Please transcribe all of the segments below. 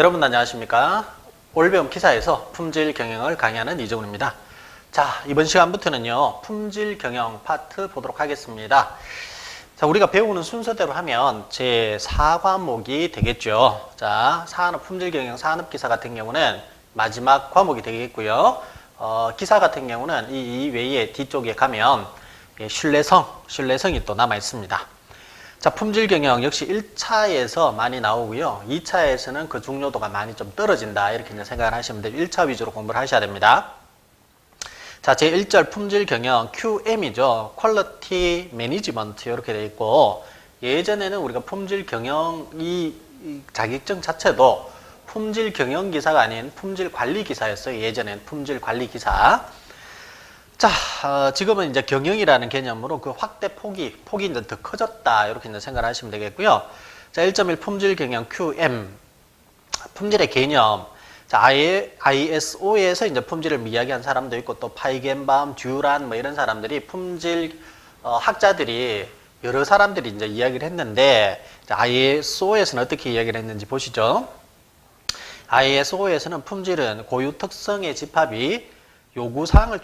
여러분 안녕하십니까? 올배움 기사에서 품질 경영을 강의하는 이정훈입니다. 자, 이번 시간부터는요, 품질 경영 파트 보도록 하겠습니다. 자, 우리가 배우는 순서대로 하면 제 4과목이 되겠죠. 자, 품질 경영 산업기사 같은 경우는 마지막 과목이 되겠고요. 기사 같은 경우는 이 외에 뒤쪽에 가면 신뢰성이 또 남아 있습니다. 자, 품질 경영 역시 1차에서 많이 나오고요. 2차에서는 그 중요도가 많이 좀 떨어진다. 이렇게 이제 생각을 하시면 돼요. 1차 위주로 공부를 하셔야 됩니다. 자, 제1절 품질 경영 QM이죠. 퀄리티 매니지먼트 이렇게 되어 있고, 예전에는 우리가 품질 경영 이 자격증 자체도 품질 경영 기사가 아닌 품질 관리 기사였어요. 예전엔 품질 관리 기사. 자, 지금은 이제 경영이라는 개념으로 그 확대 폭이 이제 더 커졌다. 이렇게 이제 생각을 하시면 되겠고요. 자, 1.1 품질 경영 QM. 품질의 개념. 자, ISO에서 이제 품질을 이야기한 사람도 있고, 또 파이겐바움, 듀란, 뭐 이런 사람들이 품질, 학자들이 여러 사람들이 이제 이야기를 했는데, 자, ISO에서는 어떻게 이야기를 했는지 보시죠. ISO에서는 품질은 고유 특성의 집합이 요구사항을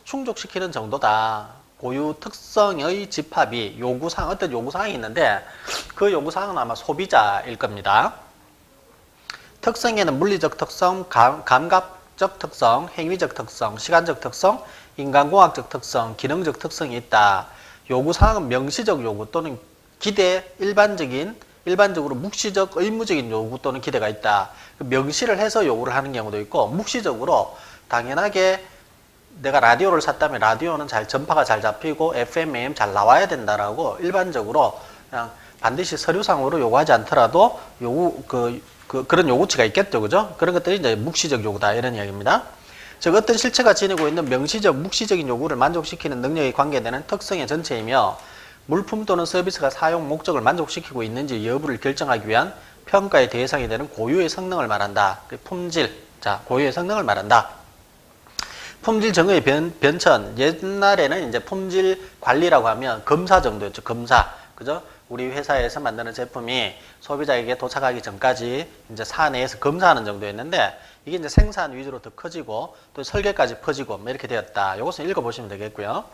충족시키는 정도다. 고유 특성의 집합이 어떤 요구사항이 있는데 그 요구사항은 아마 소비자일 겁니다. 특성에는 물리적 특성, 감각적 특성, 행위적 특성, 시간적 특성, 인간공학적 특성, 기능적 특성이 있다. 요구사항은 명시적 요구 또는 기대, 일반적으로 묵시적, 의무적인 요구 또는 기대가 있다. 명시를 해서 요구를 하는 경우도 있고, 묵시적으로 당연하게 내가 라디오를 샀다면 라디오는 전파가 잘 잡히고 FM, AM 잘 나와야 된다라고 일반적으로 그냥 반드시 서류상으로 요구하지 않더라도 그런 요구치가 있겠죠, 그죠? 그런 것들이 이제 묵시적 요구다 이런 이야기입니다. 즉 어떤 실체가 지니고 있는 명시적, 묵시적인 요구를 만족시키는 능력에 관계되는 특성의 전체이며 물품 또는 서비스가 사용 목적을 만족시키고 있는지 여부를 결정하기 위한 평가의 대상이 되는 고유의 성능을 말한다. 품질, 자, 고유의 성능을 말한다. 품질 정의의 변천. 옛날에는 이제 품질 관리라고 하면 검사 정도였죠. 검사. 그죠? 우리 회사에서 만드는 제품이 소비자에게 도착하기 전까지 이제 사내에서 검사하는 정도였는데 이게 이제 생산 위주로 더 커지고 또 설계까지 퍼지고 뭐 이렇게 되었다. 이것은 읽어보시면 되겠고요.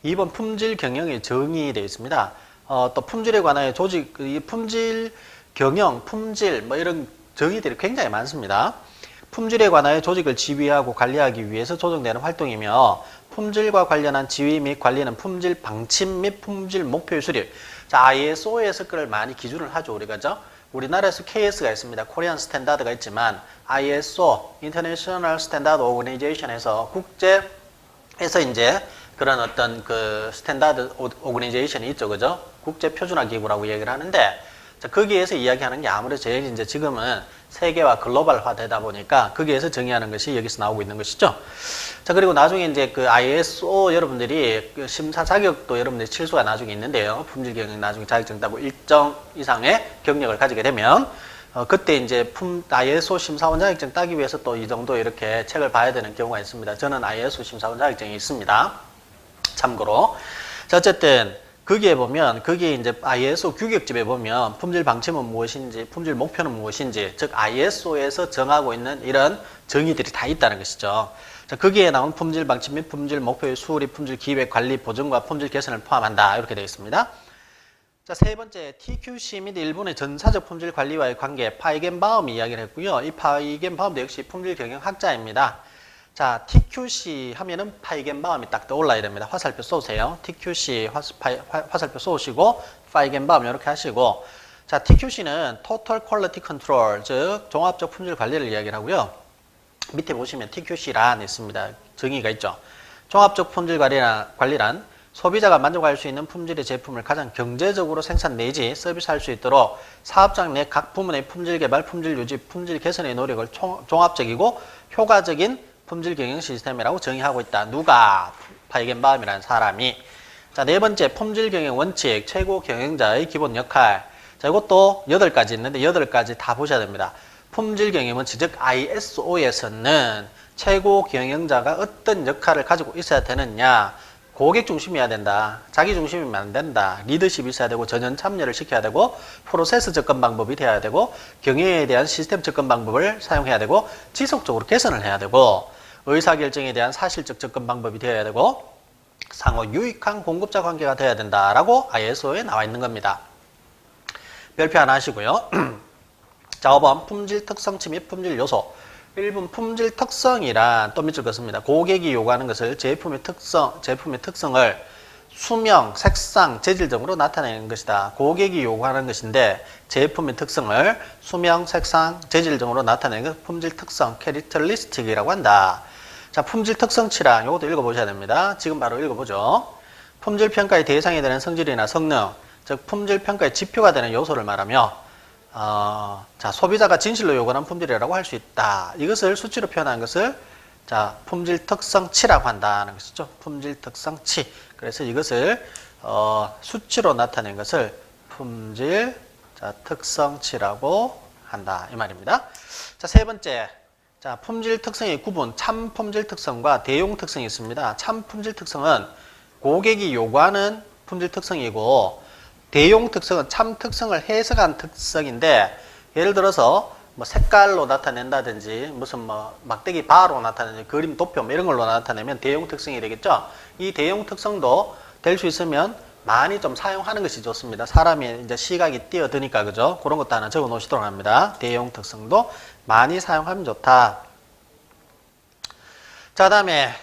2번 품질 경영의 정의되어 있습니다. 또 품질에 관하여 조직, 품질 경영, 품질 뭐 이런 정의들이 굉장히 많습니다. 품질에 관하여 조직을 지휘하고 관리하기 위해서 조정되는 활동이며 품질과 관련한 지휘 및 관리는 품질 방침 및 품질 목표의 수립. 자, ISO에서 그걸 많이 기준을 하죠, 우리가죠. 우리나라에서 KS가 있습니다. 코리안 스탠다드가 있지만 ISO, International Standard Organization에서 국제에서 이제 그런 어떤 그 스탠다드 오거니제이션이 있죠, 그죠? 국제 표준화 기구라고 얘기를 하는데, 자, 거기에서 이야기하는 게 아무래도 제일 이제 지금은 세계화 글로벌화 되다 보니까 거기에서 정의하는 것이 여기서 나오고 있는 것이죠. 자, 그리고 나중에 이제 그 ISO 여러분들이 그 심사 자격도 여러분들이 칠 수가 나중에 있는데요. 품질 경영 나중에 자격증 따고 일정 이상의 경력을 가지게 되면 그때 이제 ISO 심사원 자격증 따기 위해서 또 이 정도 이렇게 책을 봐야 되는 경우가 있습니다. 저는 ISO 심사원 자격증이 있습니다. 참고로. 자, 어쨌든 거기에 이제 ISO 규격집에 보면 품질 방침은 무엇인지, 품질 목표는 무엇인지, 즉 ISO에서 정하고 있는 이런 정의들이 다 있다는 것이죠. 자, 거기에 나온 품질 방침 및 품질 목표의 수립, 품질 기획, 관리, 보증과 품질 개선을 포함한다. 이렇게 되어 있습니다. 자, 세 번째, TQC 및 일본의 전사적 품질 관리와의 관계, 파이겐바움이 이야기를 했고요. 이 파이겐바움도 역시 품질 경영학자입니다. 자, TQC 하면은 파이겐바움이 딱 떠올라야 됩니다. 화살표 쏘세요. TQC 화살표 쏘시고 파이겐바움 이렇게 하시고, 자, TQC는 Total Quality Control, 즉 종합적 품질 관리를 이야기를 하고요. 밑에 보시면 TQC란 있습니다. 정의가 있죠. 종합적 품질 관리란 소비자가 만족할 수 있는 품질의 제품을 가장 경제적으로 생산 내지 서비스할 수 있도록 사업장 내 각 부문의 품질 개발, 품질 유지, 품질 개선의 노력을 종합적이고 효과적인 품질 경영 시스템이라고 정의하고 있다. 누가? 파이겐바움이라는 사람이. 자, 네 번째, 품질 경영 원칙, 최고 경영자의 기본 역할. 자, 이것도 8가지 있는데 8가지 다 보셔야 됩니다. 품질 경영 원칙, 즉 ISO에서는 최고 경영자가 어떤 역할을 가지고 있어야 되느냐, 고객 중심이어야 된다. 자기 중심이면 안 된다. 리더십이 있어야 되고 전연 참여를 시켜야 되고 프로세스 접근 방법이 돼야 되고 경영에 대한 시스템 접근 방법을 사용해야 되고 지속적으로 개선을 해야 되고 의사결정에 대한 사실적 접근 방법이 되어야 되고 상호 유익한 공급자 관계가 되어야 된다라고 ISO에 나와 있는 겁니다. 별표 하나 하시고요. 자, 5번 품질 특성치 및 품질 요소. 1번 품질 특성이란 또 밑줄 긋습니다. 고객이 요구하는 것을 제품의 특성을 수명, 색상, 재질 등으로 나타내는 것이다. 고객이 요구하는 것인데 제품의 특성을 수명, 색상, 재질 등으로 나타내는 것 품질 특성, 캐릭터리스틱이라고 한다. 자, 품질 특성치란 이것도 읽어보셔야 됩니다. 지금 바로 읽어보죠. 품질 평가의 대상이 되는 성질이나 성능, 즉 품질 평가의 지표가 되는 요소를 말하며 자, 소비자가 진실로 요구하는 품질이라고 할 수 있다. 이것을 수치로 표현한 것을 자, 품질 특성치라고 한다는 것이죠. 품질 특성치. 그래서 이것을 수치로 나타낸 것을 품질 자, 특성치라고 한다. 이 말입니다. 자, 세 번째. 자, 품질 특성의 구분, 참 품질 특성과 대용 특성이 있습니다. 참 품질 특성은 고객이 요구하는 품질 특성이고 대용 특성은 참 특성을 해석한 특성인데 예를 들어서 뭐 색깔로 나타낸다든지 무슨 뭐 막대기 바로 나타내는 그림 도표 이런 걸로 나타내면 대용 특성이 되겠죠. 이 대용 특성도 될 수 있으면 많이 좀 사용하는 것이 좋습니다. 사람이 이제 시각이 뛰어드니까 그죠? 그런 것도 하나 적어 놓으시도록 합니다. 대용 특성도 많이 사용하면 좋다. 자, 다음에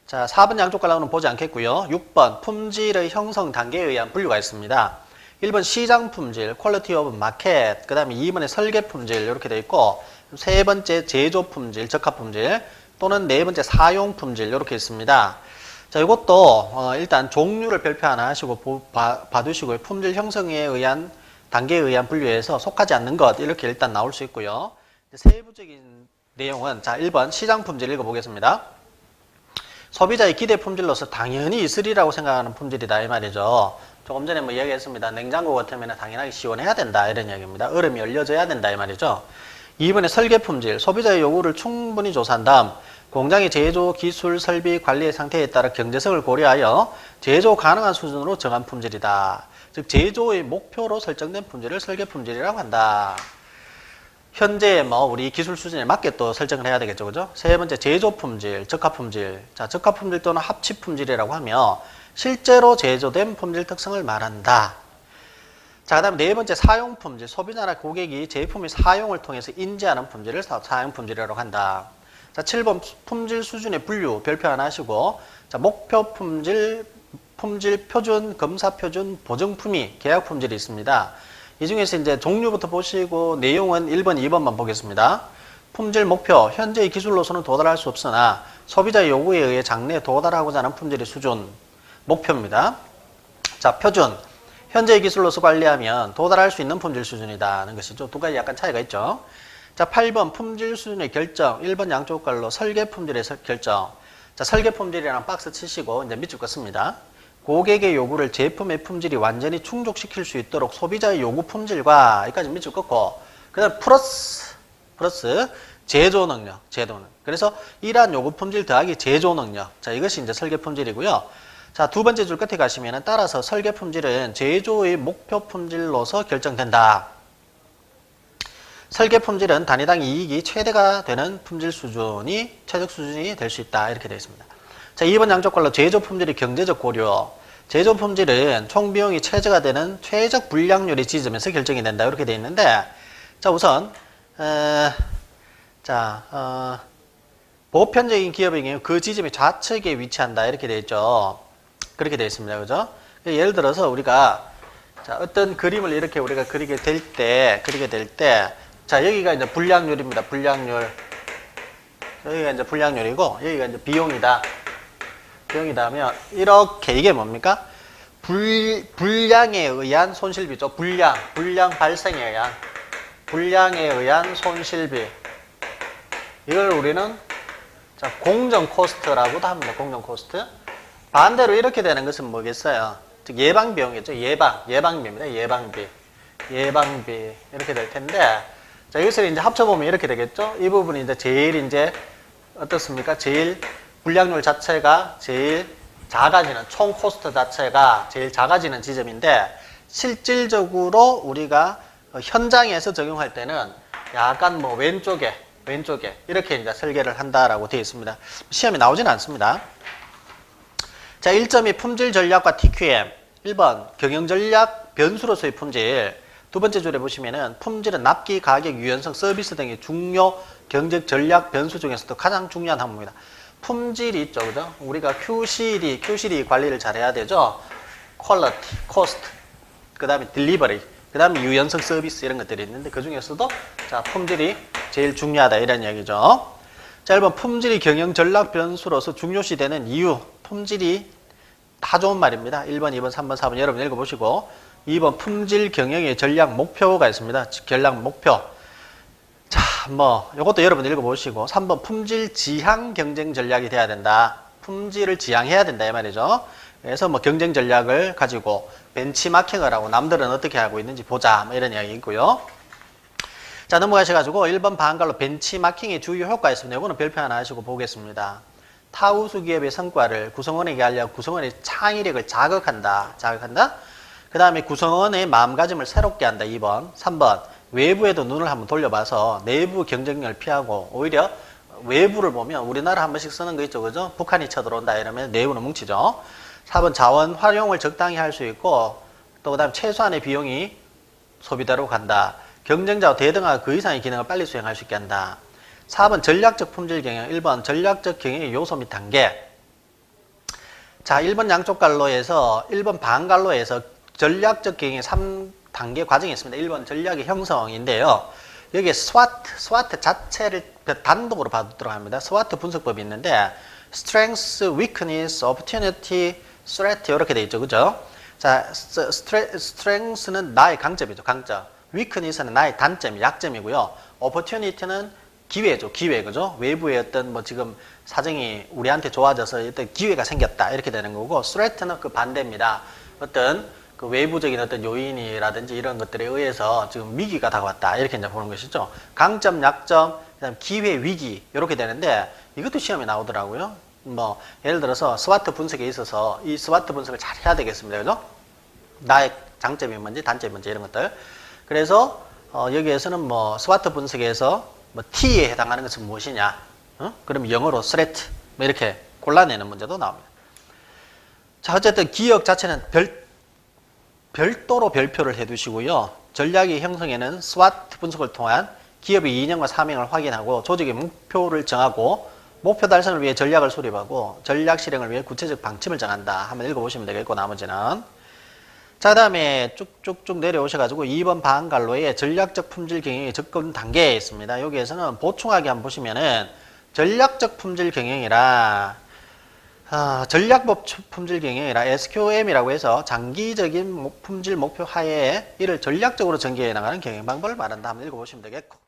자, 4번 양쪽 갈라고는 보지 않겠고요. 6번 품질의 형성 단계에 의한 분류가 있습니다. 1번 시장 품질, 퀄리티 오브 마켓, 그 다음에 2번에 설계 품질 이렇게 되어 있고 세 번째 제조 품질, 적합 품질 또는 네 번째 사용 품질 이렇게 있습니다. 자, 이것도 일단 종류를 별표 하나 하시고 봐두시고요. 품질 형성에 의한 단계에 의한 분류에서 속하지 않는 것 이렇게 일단 나올 수 있고요. 세부적인 내용은 자, 1번 시장 품질 읽어보겠습니다. 소비자의 기대 품질로서 당연히 있으리라고 생각하는 품질이다 이 말이죠. 조금 전에 뭐 이야기했습니다. 냉장고 같으면 당연하게 시원해야 된다 이런 이야기입니다. 얼음이 얼려져야 된다 이 말이죠. 2번에 설계 품질, 소비자의 요구를 충분히 조사한 다음 공장의 제조, 기술, 설비, 관리의 상태에 따라 경제성을 고려하여 제조 가능한 수준으로 정한 품질이다. 즉 제조의 목표로 설정된 품질을 설계 품질이라고 한다. 현재 뭐 우리 기술 수준에 맞게 또 설정을 해야 되겠죠, 그죠? 세 번째 제조 품질, 적합 품질. 자, 적합 품질 또는 합치 품질이라고 하며 실제로 제조된 품질 특성을 말한다. 자, 그다음 네 번째 사용 품질, 소비자나 고객이 제품의 사용을 통해서 인지하는 품질을 사용 품질이라고 한다. 자, 7번 품질 수준의 분류 별표 하나 하시고 자, 목표 품질, 품질 표준, 검사 표준, 보증 품위, 계약 품질이 있습니다. 이 중에서 이제 종류부터 보시고 내용은 1번, 2번만 보겠습니다. 품질 목표, 현재의 기술로서는 도달할 수 없으나 소비자의 요구에 의해 장래에 도달하고자 하는 품질의 수준, 목표입니다. 자, 표준, 현재의 기술로서 관리하면 도달할 수 있는 품질 수준이다는 것이죠. 두 가지 약간 차이가 있죠. 자, 8번 품질 수준의 결정, 1번 양쪽 갈로 설계 품질의 결정. 자, 설계 품질이라는 박스 치시고 이제 밑줄 긋습니다. 고객의 요구를 제품의 품질이 완전히 충족시킬 수 있도록 소비자의 요구 품질과 여기까지 밑줄 긋고 그 다음 플러스 제조 능력, 그래서 이러한 요구 품질 더하기 제조 능력. 자, 이것이 이제 설계 품질이고요. 자, 두 번째 줄 끝에 가시면은 따라서 설계 품질은 제조의 목표 품질로서 결정된다. 설계 품질은 단위당 이익이 최대가 되는 품질 수준이 최적 수준이 될 수 있다. 이렇게 되어 있습니다. 자, 2번 양쪽 걸로 제조 품질의 경제적 고려. 제조 품질은 총 비용이 최저가 되는 최적 불량률의 지점에서 결정이 된다. 이렇게 되어 있는데, 자, 우선, 보편적인 기업의 경우 그 지점이 좌측에 위치한다. 이렇게 되어 있죠. 그렇게 되어 있습니다. 그죠? 예를 들어서 우리가, 자, 어떤 그림을 이렇게 우리가 그리게 될 때, 자, 여기가 이제 불량률입니다. 불량률. 여기가 이제 불량률이고, 여기가 이제 비용이다. 비용이다 하면, 이렇게 이게 뭡니까? 불량에 의한 손실비죠. 불량 발생에 의한 손실비. 이걸 우리는, 자, 공정 코스트라고도 합니다. 공정 코스트. 반대로 이렇게 되는 것은 뭐겠어요? 즉, 예방비용이죠. 예방비입니다. 예방비. 이렇게 될 텐데, 자, 여기서 이제 합쳐보면 이렇게 되겠죠? 이 부분이 이제 제일 이제, 어떻습니까? 제일 불량률 자체가 제일 작아지는, 총 코스트 자체가 제일 작아지는 지점인데, 실질적으로 우리가 현장에서 적용할 때는 약간 뭐 왼쪽에 이렇게 이제 설계를 한다라고 되어 있습니다. 시험에 나오지는 않습니다. 자, 1점이 품질 전략과 TQM. 1번 경영 전략 변수로서의 품질. 두 번째 줄에 보시면은 품질은 납기, 가격, 유연성, 서비스 등의 중요 경쟁 전략 변수 중에서도 가장 중요한 항목입니다. 품질이 있죠, 그죠? 우리가 QCD 관리를 잘해야 되죠. 퀄리티, 코스트, 그 다음에 딜리버리, 그 다음에 유연성 서비스 이런 것들이 있는데 그 중에서도 자, 품질이 제일 중요하다 이런 이야기죠. 자, 1번 품질이 경영 전략 변수로서 중요시되는 이유. 품질이 다 좋은 말입니다. 1번, 2번, 3번, 4번 여러분 읽어보시고 2번 품질 경영의 전략 목표가 있습니다. 전략 목표. 자, 뭐 이것도 여러분 읽어보시고 3번 품질 지향 경쟁 전략이 돼야 된다. 품질을 지향해야 된다 이 말이죠. 그래서 뭐 경쟁 전략을 가지고 벤치마킹을 하고 남들은 어떻게 하고 있는지 보자 뭐 이런 이야기 있고요. 자, 넘어가셔가지고 1번 방안갈로 벤치마킹의 주요 효과가 있습니다. 이거는 별표 하나 하시고 보겠습니다. 타우수 기업의 성과를 구성원에게 알려 구성원의 창의력을 자극한다. 그 다음에 구성원의 마음가짐을 새롭게 한다. 2번. 3번. 외부에도 눈을 한번 돌려봐서 내부 경쟁력을 피하고 오히려 외부를 보면 우리나라 한 번씩 쓰는 거 있죠. 그죠? 북한이 쳐들어온다 이러면 내부는 뭉치죠. 4번. 자원 활용을 적당히 할 수 있고 또 그 다음 최소한의 비용이 소비대로 간다. 경쟁자와 대등하고 그 이상의 기능을 빨리 수행할 수 있게 한다. 4번 전략적 품질 경영, 1번 전략적 경영의 요소 및 단계. 자, 1번 양쪽 갈로에서 1번 방갈로에서 전략적 경영의 3단계 과정이 있습니다. 1번 전략의 형성인데요. 여기에 SWOT 자체를 단독으로 봐두도록 합니다. SWOT 분석법이 있는데 Strength, Weakness, Opportunity, Threat 이렇게 돼 있죠. 그죠? 자, Strength는 나의 강점이죠. 강점. Weakness는 나의 단점, 약점이고요. Opportunity는 기회죠. 기회. 그죠? 외부의 어떤 뭐 지금 사정이 우리한테 좋아져서 어떤 기회가 생겼다. 이렇게 되는 거고 Threat는 그 반대입니다. 어떤 그 외부적인 어떤 요인이라든지 이런 것들에 의해서 지금 위기가 다가왔다. 이렇게 이제 보는 것이죠. 강점, 약점, 그다음 기회, 위기 이렇게 되는데 이것도 시험에 나오더라고요. 뭐 예를 들어서 스와트 분석에 있어서 이 스와트 분석을 잘 해야 되겠습니다. 그죠? 나의 장점이 뭔지 단점이 뭔지 이런 것들. 그래서 여기에서는 뭐 스와트 분석에서 뭐 T에 해당하는 것은 무엇이냐? 그럼 영어로 threat 뭐 이렇게 골라내는 문제도 나옵니다. 자, 어쨌든 기억 자체는 별도로 별표를 해두시고요. 전략의 형성에는 SWOT 분석을 통한 기업의 이념과 사명을 확인하고 조직의 목표를 정하고 목표 달성을 위해 전략을 수립하고 전략 실행을 위해 구체적 방침을 정한다. 한번 읽어보시면 되겠고 나머지는. 자, 그 다음에 쭉쭉쭉 내려오셔가지고 2번 방안갈로의 전략적 품질 경영의 접근 단계에 있습니다. 여기에서는 보충하게 한번 보시면은 전략적 품질 경영이라 전략법 품질 경영이라 SQM이라고 해서 장기적인 품질 목표 하에 이를 전략적으로 전개해 나가는 경영 방법을 말한다. 한번 읽어보시면 되겠고.